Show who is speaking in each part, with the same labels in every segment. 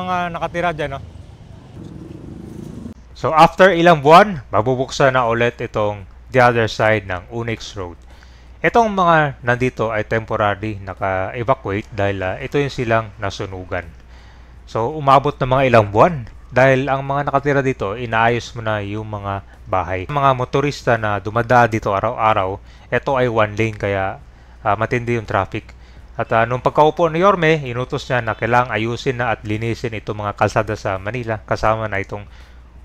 Speaker 1: Mga nakatira dyan, no? So after ilang buwan, mabubuksan na ulit itong the other side ng Onyx Road. Itong mga nandito ay temporary naka-evacuate dahil ito yung silang nasunugan. So umabot na mga ilang buwan dahil ang mga nakatira dito, inaayos mo na yung mga bahay. Mga motorista na dumadaan dito araw-araw, ito ay one lane kaya matindi yung traffic. At nung pagkaupo ni Yorme, inutos niya na kailangang ayusin na at linisin itong mga kalsada sa Manila kasama na itong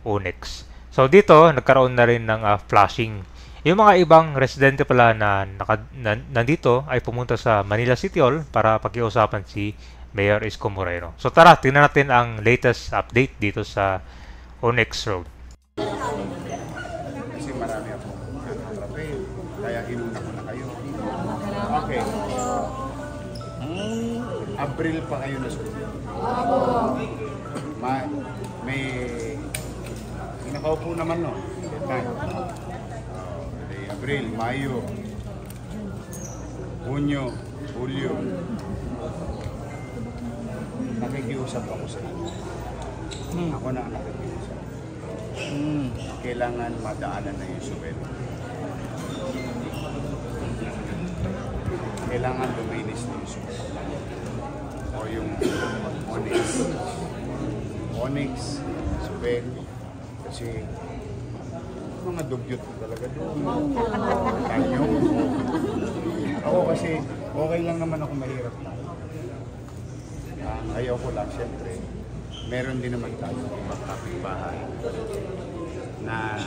Speaker 1: Onyx. So dito, nagkaroon na rin ng flashing. Yung mga ibang residente pala na nandito ay pumunta sa Manila City Hall para pakiusapan si Mayor Isko Moreno. So tara, tingnan natin ang latest update dito sa Onyx Road.
Speaker 2: Kasi marami akong trapel, kaya inuna ko na kayo. Okay. Abril pa kayo na sulit. May nakaupo naman, no? Abril, Mayo, Hunyo, Hulyo. Nakikiusap ako sa inyo. Ako na ang nakikiusap. Kailangan madaanan na yung suwel. Kailangan luminis na yung suwel. O yung Onyx. Onyx, suwel. Kasi mga dugyot talaga doon. Kanyo. Ako kasi, okay lang naman ako mahirap na. Ayaw ko lang, siyempre, meron din naman tayo ibang kapitbahay na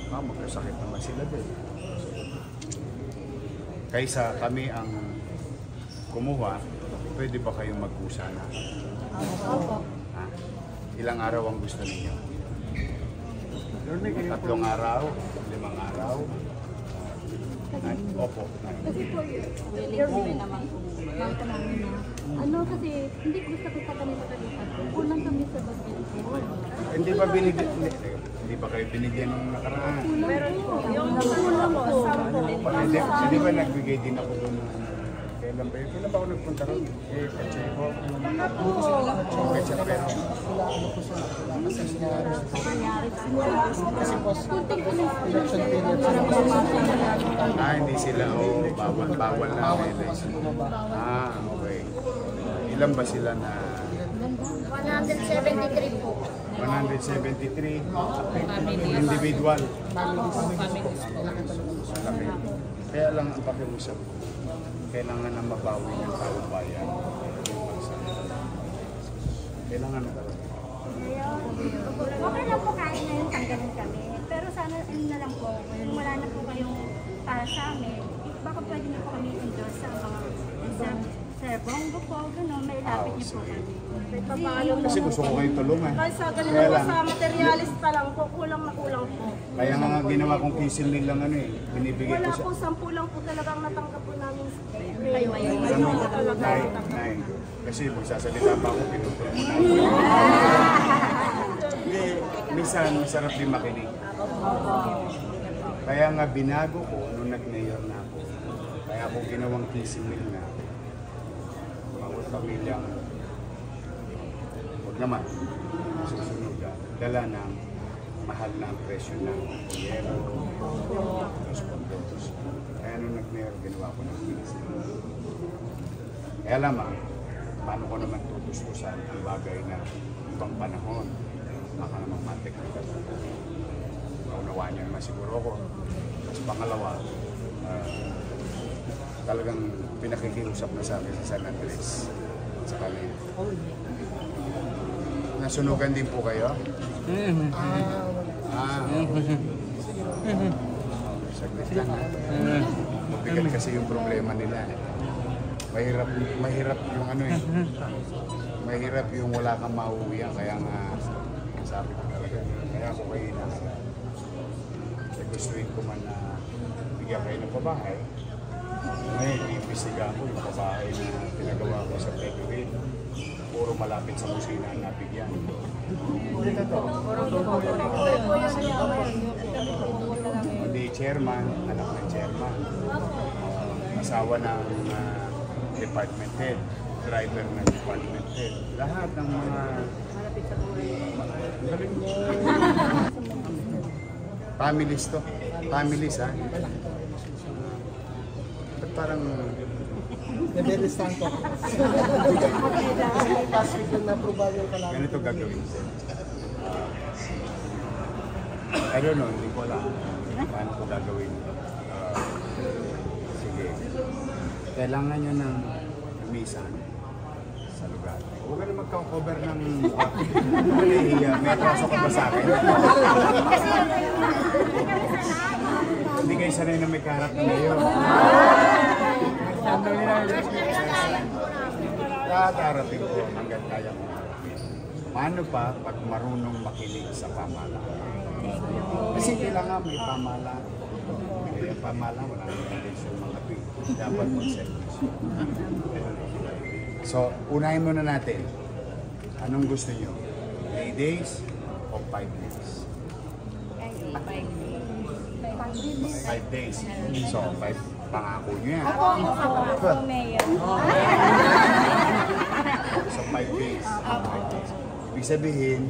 Speaker 2: magkasakit naman sila din. Kaysa kami ang kumuha, pwede ba kayong magkusa na? Ilang araw ang gusto ninyo? 3 araw, 5 araw. Opo.
Speaker 3: Kasi po, willing naman po. Ano kasi, hindi gusto ko sa kanila kalipat. Kulang kami sa budget.
Speaker 2: Hindi ba kayo binigyan ng nakaraan?
Speaker 3: Meron po. Yung kulang po, 10.
Speaker 2: Hindi ba nagbigay din ako doon? Kailan ba yun? Kailan ba ako nagpunta ron? Pacheco. Pacheco.
Speaker 3: Kasi po, kunting ko na election period.
Speaker 2: Hindi sila. Bawal na nila. Okay. Ilan ba sila na?
Speaker 3: 173 po.
Speaker 2: 173 individual. Kaya lang ang pakiusap. Kailangan na mabawi ng taong bayan. Kailangan na talaga.
Speaker 3: Okay lang po kahit ngayon tanggalin kami. Pero sana na lang po, kung wala na po kayong para sa amin, baka pwede na po kami endorse sa mga sa Bongo po, gano'n, may lapit niyo po kami.
Speaker 2: Kasi gusto ko kayong tulungan.
Speaker 4: Kasi ganun po sa materialist pa lang po, kulang na kulang po.
Speaker 2: Kaya nga ginawa kong kisil nilang binibigay ko
Speaker 4: Wala
Speaker 2: sa...
Speaker 4: po, 10 lang po talagang natanggap po namin.
Speaker 2: Nine. Kasi magsasalita pa ako, pinutol mo na. Minsan, masarap din makinig. Kaya nga binago ko nung nag-mayor na ako. Kaya ako ginawang kisil nila. Bawat pamilyang huwag naman susunod dala ng mahal na ang presyo ng yero, los pondos. Kaya nung nag-mayor, ginawa ko ng kisil. Kaya lamang, paano ko naman tutustusan ang bagay na ibang panahon. Baka naman mateknikal. Naunawaan niya naman siguro ako. Tapos pangalawa, talagang pinakikiusap na sa akin sa San Andres sa kanila. Nasunugan din po kayo? Saglit lang ha. Mabigat kasi yung problema nila. Mahirap yung mahirap yung wala kang mauwihan. Kaya nga, sabi ko talaga. Kaya ako kayo inasal. Gustuin ko man na bigyan kayo ng pabahay. Ngayon, iimbestigahan ko yung pabahay na pinagawa ko sa Pecurit. Puro malapit sa kusina ang nabigyan. Dito to. Hindi chairman, anak ng chairman. Asawa ng department head. driver ng department head. Lahat ng mga... Galing mo. Families to. Families, ha? Ba't parang...
Speaker 5: Nabelistand ko. Last week yung na-approve yung kalaban.
Speaker 2: Ganito gagawin ko. I don't know, hindi ko alam paano ko gagawin. Sige. Kailangan nyo ng lumisan sa lugar. Huwag ka na magka-cover ng mukha. May atraso ka ba sa akin? Hindi kayo sanay na may karat na ngayon. Darating ko hanggang kaya mo. Paano pa pag marunong makinig sa pamahalaan? Kasi kailangan may pamahalaan. May pamahalaan, wala nang condition mga ito. Dapat mag-service. So, unahin muna natin. Anong gusto nyo? 3 days o 5 days? 5 days. So, 5 pangako nyo yan.
Speaker 3: Ako, Mayor.
Speaker 2: So, 5 days. Ibig sabihin,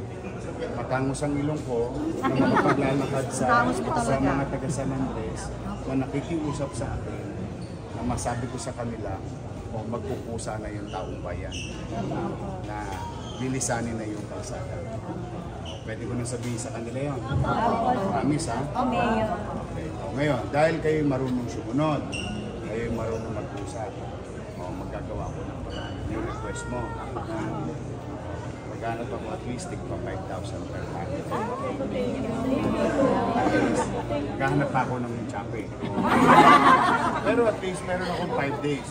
Speaker 2: matangos ang ilong ko na makapaglalakad sa mga taga San Andres na nakikiusap sa akin na masabi ko sa kanila o magpupusa na yung taong bayan na lilisanin na yung kalsada. Pwede ko na sabihin sa kanila yun. Promise, ha?
Speaker 3: Mayor.
Speaker 2: Okay. O, ngayon, dahil kayo marunong sumunod, kayo marunong mag-usap, o magagawa ko ng paraan. Yung request mo na maghanap ako at least tigpa 5,000 per month. At least, maghanap ako ng chape. Pero at least meron akong 5 days.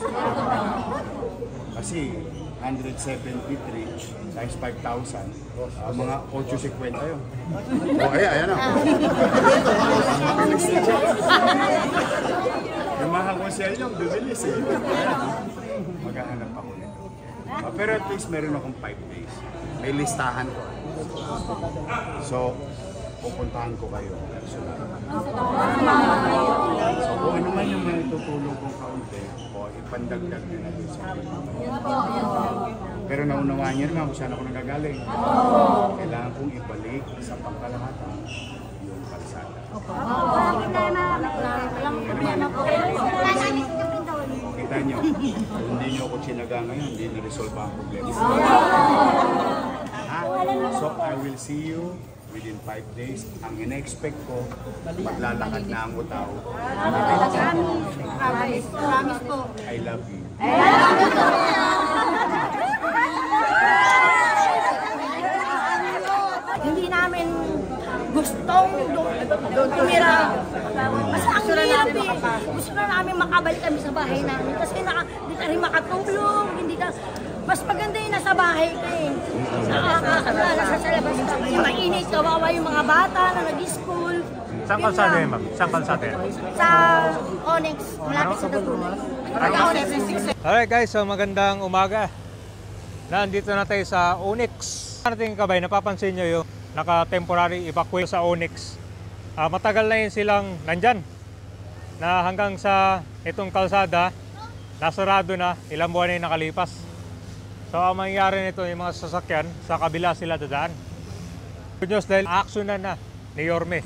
Speaker 2: Kasi 173 times 5,000, mga 8.50 yun. O, ayan na. Yung mga konsel nyo, bibilis eh. Maghahanap ako nito. Pero at least meron akong 5 days. May listahan ko. So, pupuntahan ko kayo personal. So, kung ano man yung may tutulong kong kaunti, o ipandagdag nyo na doon sa akin. Pero naunawaan niyo naman kung saan ako nagagaling. Kailangan kong ibalik sa pangkalahatan yung kalsada.
Speaker 3: Walang problema po.
Speaker 2: Kita nyo, kung hindi nyo ako sinaga ngayon, hindi na-resolve ang problema. So, I will see you within 5 days. Ang ina-expect ko, maglalakad na ang utaw.
Speaker 4: Promise po.
Speaker 2: I love you.
Speaker 4: Hindi namin gustong tumira. Mas ang hirap eh. Gusto na namin makabalik kami sa bahay namin. Kasi hindi ka rin makatulong. Hindi ka... Mas maganda yung nasa bahay ka eh. Nasa labas ka. Mainit, kawawa yung mga bata na nag-school.
Speaker 1: Saan kalsada yun, ma'am? Saan kalsada yun?
Speaker 4: Sa Onyx, malapit sa Dagunan. Onyx.
Speaker 1: Alright guys, so magandang umaga. Nandito na tayo sa Onyx. Nating kabay, napapansin nyo yung naka-temporary evacuate sa Onyx. Matagal na yun silang nandyan. Na hanggang sa itong kalsada, nasarado na, ilang buwan na yung nakalipas. So ang mangyayari nito, yung mga sasakyan, sa kabila sila dadaan. Good news dahil aksyonan na ni Yorme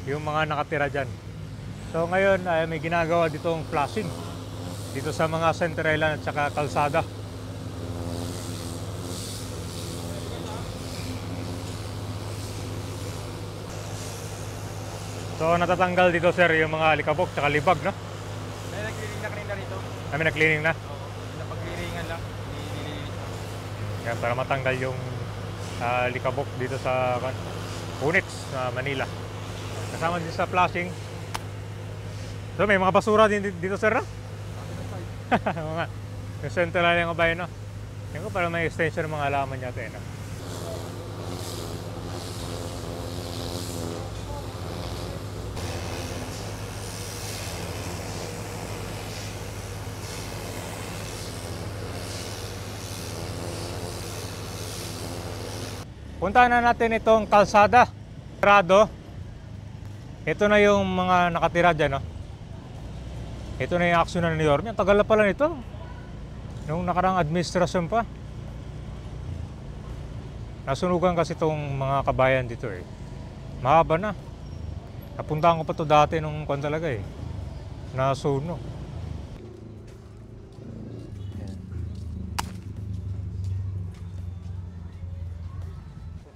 Speaker 1: yung mga nakatira dyan. So ngayon ay may ginagawa ditong flashing dito sa mga sentrela at saka kalsada. So natatanggal dito sir yung mga alikabok at libag, no?
Speaker 5: May nag-cleaning na kanina rito.
Speaker 1: Kami nag-cleaning na.
Speaker 5: Napag-cleaningan lang.
Speaker 1: Yan, para matanggal yung likabok dito sa Onyx, Manila. Kasama din sa flashing. So may mga basura din dito sir, no? Mga yung central yung bayan, no? Yan ko para may extension ng mga alaman niya tayo, no? Puntahan na natin itong kalsada. Sarado. Ito na yung mga nakatira dyan, no? Ito na yung aksyon na ni Yorme. Ang tagal na pala nito. Nung nakarang administrasyon pa. Nasunugan kasi itong mga kabayan dito eh. Mahaba na. Napuntahan ko pa to dati nung kwan talaga eh. Nasunog.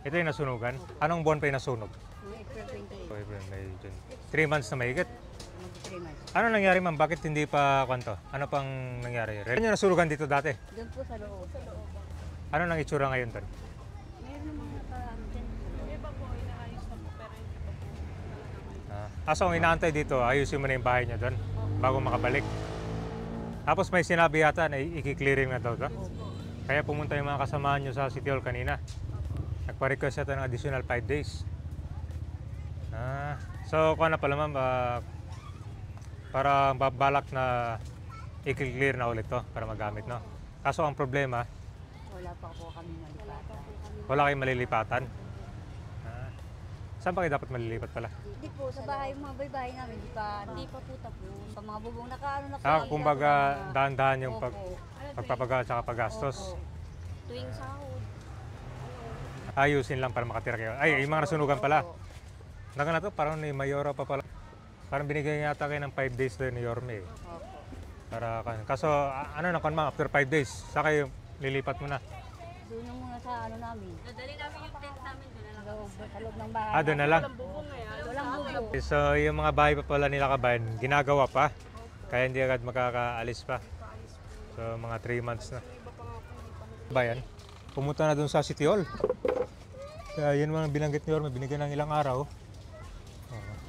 Speaker 1: Ito yung nasunugan. Anong buwan pa yung nasunog? April, May, June. 3 months na mahigit. Ano nangyari ma'am? Bakit hindi pa kwanto? Ano pang nangyari? Ano yung nasunugan dito dati?
Speaker 4: Doon po sa loob.
Speaker 1: Ano nang itsura ngayon doon?
Speaker 4: Meron namang nakaano dyan.
Speaker 1: So ang inaantay dito, ayusin mo na yung bahay niya doon bago makabalik. Tapos may sinabi yata na i-clearing na daw to. Kaya pumunta yung mga kasamahan nyo sa City Hall kanina. Nagpa-request yata ng additional 5 days. So kung ano pala ma'am, para babalak na i-clear na ulit to para magamit, no? Kaso ang problema,
Speaker 4: Wala pa po kami malipatan.
Speaker 1: wala kayong malilipatan. Saan pa kayo dapat malilipat pala?
Speaker 4: Hindi po, sa bahay, mga bahay namin, hindi pa po tapos. Sa mga bubong, nakaano na po.
Speaker 1: Kumbaga dahan-dahan yung
Speaker 4: Opo.
Speaker 1: pagpapaga at paggastos.
Speaker 4: Opo. Tuwing sahod.
Speaker 1: Ayusin lang para makatira kayo. Ay, yung mga nasunugan pala.
Speaker 4: Opo.
Speaker 1: Naga na to, parang ni Mayora pa pala. Parang binigay yata kayo ng 5 days doon ni Yorme.
Speaker 4: Opo.
Speaker 1: Para, kaso ano na ma'am, after 5 days, saka kayo lilipat mo na.
Speaker 4: Doon yung muna sa ano namin. Dadali namin yung tent namin doon na lang. Sa loob ng bahay.
Speaker 1: Doon na lang.
Speaker 4: Walang bubong.
Speaker 1: So, yung mga bahay pa pala nila kabayan, ginagawa pa. Kaya hindi agad makakaalis pa. So, mga 3 months na. Bayan, pumunta na doon sa City Hall. Kaya yun mga binanggit ni Yorme, binigyan ng ilang araw.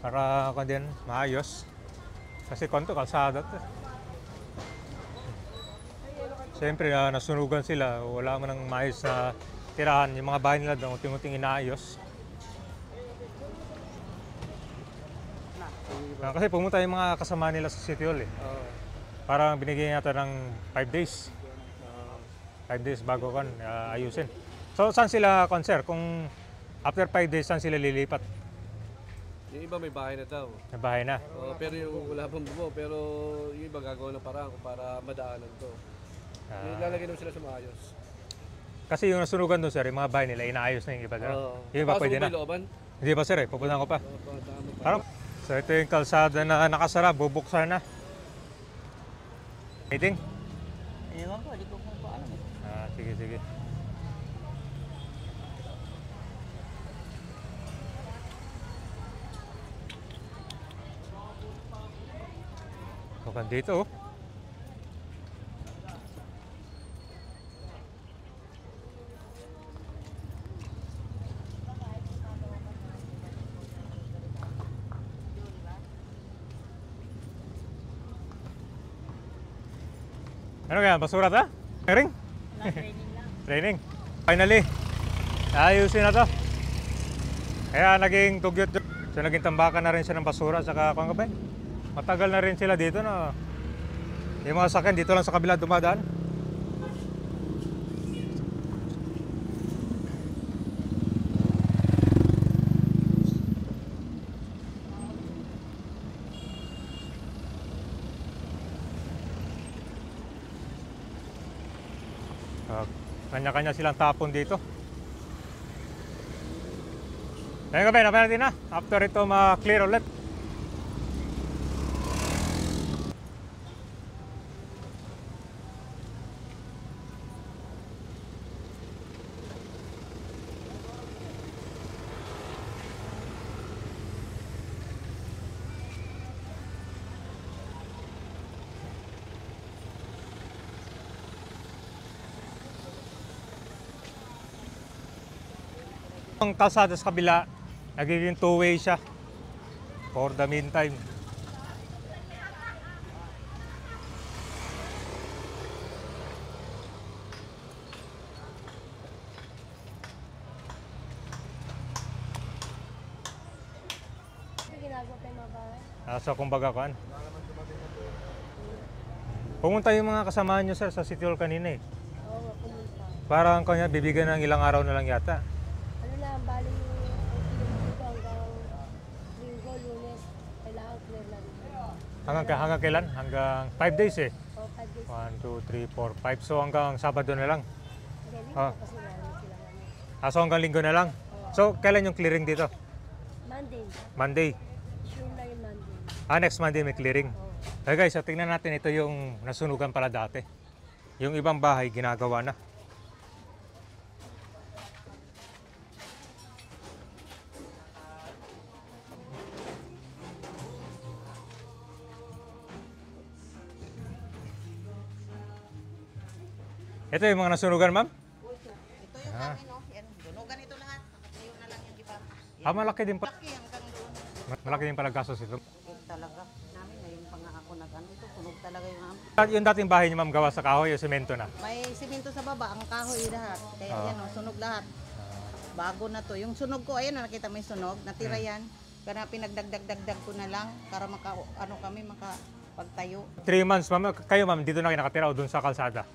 Speaker 1: Para kung din, maayos. Kasi konto, kalsada to. Siyempre, nasunugan sila. Wala man ng maayos na tirahan. Yung mga bahay nila doon, unting-unting inaayos. Kasi pumunta yung mga kasama nila sa City Hall eh. Parang binigyan yata ng 5 days. 5 days bago kan ayusin. So saan sila sir? Kung after 5 days, saan sila lilipat?
Speaker 5: Yung iba may bahay na daw.
Speaker 1: Na bahay na.
Speaker 5: Pero yung wala pang bumo, pero yung iba gagawa ng parang para madaanan to. Yung lalagay naman sila sa maayos.
Speaker 1: Kasi yung nasunugan doon sir, yung mga bahay nila, inaayos na yung iba. Yung iba
Speaker 5: Pasok
Speaker 1: pwede
Speaker 5: mo ba
Speaker 1: na.
Speaker 5: yung looban?
Speaker 1: Hindi pa sir eh, pupuntahan ko pa.
Speaker 5: Tama.
Speaker 1: Parang, so ito yung kalsada na nakasara, bubuksan na. Meeting?
Speaker 4: Ewan ko, di ko kung paano.
Speaker 1: Sige, sige. So, dito oh. Ano kaya? Basura ta? Ring?
Speaker 4: Training lang.
Speaker 1: Training. Finally, ayusin na to. Kaya naging tugyot. So naging tambakan na rin siya ng basura. Saka kung ba? Matagal na rin sila dito na. Yung mga sakyan dito lang sa kabila dumadaan. Kanya-kanya silang tapon dito. Ngayon gabi, napay natin na. After ito, ma-clear ulit. Ang kalsada sa kabila, nagiging two-way siya for the meantime.
Speaker 4: Ginagawa tayo mga bahay.
Speaker 1: So kumbaga kan. Pumunta yung mga kasamahan nyo sir sa City Hall kanina eh.
Speaker 4: Oo, pumunta.
Speaker 1: Parang kanya bibigyan ng ilang araw na lang yata.
Speaker 4: Ano lang, bali yung dito hanggang Linggo, Lunes, kailangan clear na rin.
Speaker 1: Hanggang kailan? Hanggang 5 days eh.
Speaker 4: O, 5 days
Speaker 1: 1, 2, 3, 4, 5. So hanggang Sabado na lang.
Speaker 4: Galing
Speaker 1: Ah.
Speaker 4: kasi lalo sila
Speaker 1: So hanggang Linggo na lang. So kailan yung clearing dito?
Speaker 4: Monday.
Speaker 1: Monday.
Speaker 4: Sure na yung Monday.
Speaker 1: Next Monday may clearing. Okay guys, so tingnan natin, ito yung nasunugan pala dati. Yung ibang bahay ginagawa na. Ito yung mga nasunugan, ma'am?
Speaker 6: Ito yung amin, no? Yan, dunugan ito lahat. Nakatayo na lang yung iba.
Speaker 1: Malaki din pala.
Speaker 6: Laki hanggang doon.
Speaker 1: Malaki din pala gastos ito.
Speaker 6: Talaga. Namin, ngayon pa nga ako nag-ano ito. Sunog talaga yung amin.
Speaker 1: Yung dating bahay niyo, ma'am, gawa sa kahoy o semento na?
Speaker 6: May simento sa baba, ang kahoy lahat. Kaya yan, oh, sunog lahat. Bago na to. Yung sunog ko, ayan, nakita mo yung sunog. Natira yan. Kaya pinagdagdag-dagdag ko na lang para kami makapagtayo.
Speaker 1: 3 months, ma'am. Kayo, ma'am, dito na kayo nakatira o doon sa kalsada?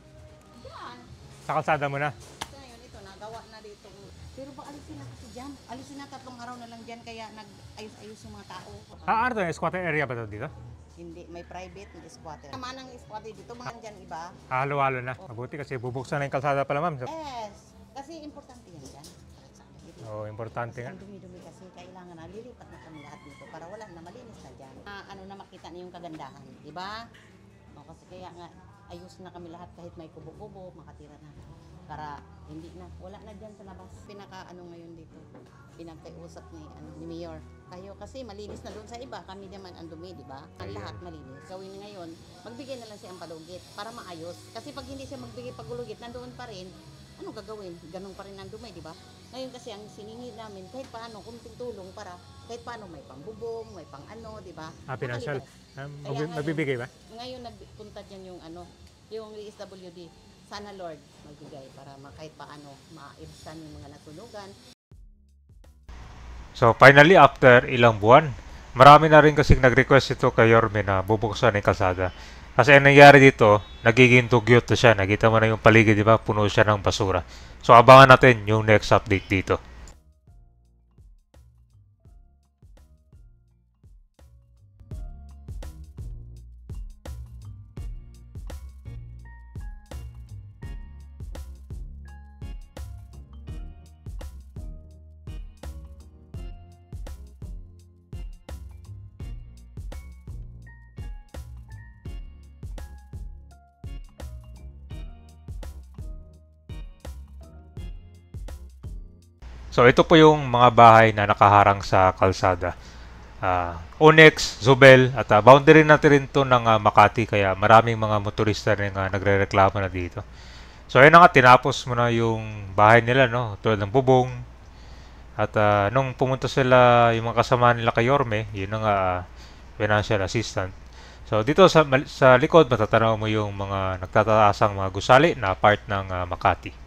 Speaker 6: Yan.
Speaker 1: Sa kalsada mo na?
Speaker 6: Ito ngayon, ito, nagawa na dito. Pero ba alisin na kasi dyan? Alisin na 3 araw na lang dyan, kaya nag-ayos-ayos yung mga tao.
Speaker 1: Ano to? Squatter area ba to dito?
Speaker 6: Hindi, may private, may squatter. Naman ang squatter dito, mga dyan iba.
Speaker 1: Halo-halo na. Mabuti kasi bubuksan na yung kalsada pala, ma'am.
Speaker 6: Yes, kasi importante yan dyan.
Speaker 1: Oh, importante nga.
Speaker 6: Ang dumi-dumi kasi kailangan na lilipat na kami lahat dito para wala na malinis na dyan. Ano na makita niyo yung kagandahan, di ba? No, kasi kaya nga ayos na kami lahat kahit may kubo-kubo, makatira na. Para hindi na, wala na dyan sa labas. Ngayon dito, pinagkaiusap ni Mayor. Kayo kasi malinis na doon sa iba, kami naman ang dumi, di ba? Ang lahat malinis. Gawin ngayon, magbigay na lang siya ang palugit para maayos. Kasi pag hindi siya magbigay pagulugit, nandoon pa rin, ano gagawin? Ganun pa rin ang dumi, di ba? Ngayon kasi ang siningi namin, kahit paano, kunting tulong para kahit paano may pangbubong, may pang ano, di ba?
Speaker 1: Financial.
Speaker 6: Kaya
Speaker 1: Magbibigay ba?
Speaker 6: Ngayon nagpunta dyan yung DSWD. Sana Lord magbigay para kahit paano maibsan yung mga nasunugan.
Speaker 1: So finally, after ilang buwan, marami na rin kasing nag-request ito kay Yorme na bubuksan yung kalsada. Kasi ang nangyari dito, nagiging dugyot na siya. Nakita mo na yung paligid, di ba? Puno siya ng basura. So abangan natin yung next update dito. So ito po yung mga bahay na nakaharang sa kalsada. Onyx, Zubel, at boundary natin rin to ng Makati, kaya maraming mga motorista rin nagre-reklamo na dito. So ayun na nga, tinapos mo na yung bahay nila, no? Tulad ng bubong. At nung pumunta sila, yung mga kasama nila kay Yorme, yun ang financial assistant. So dito sa likod, matatanaw mo yung mga nagtataasang mga gusali na part ng Makati.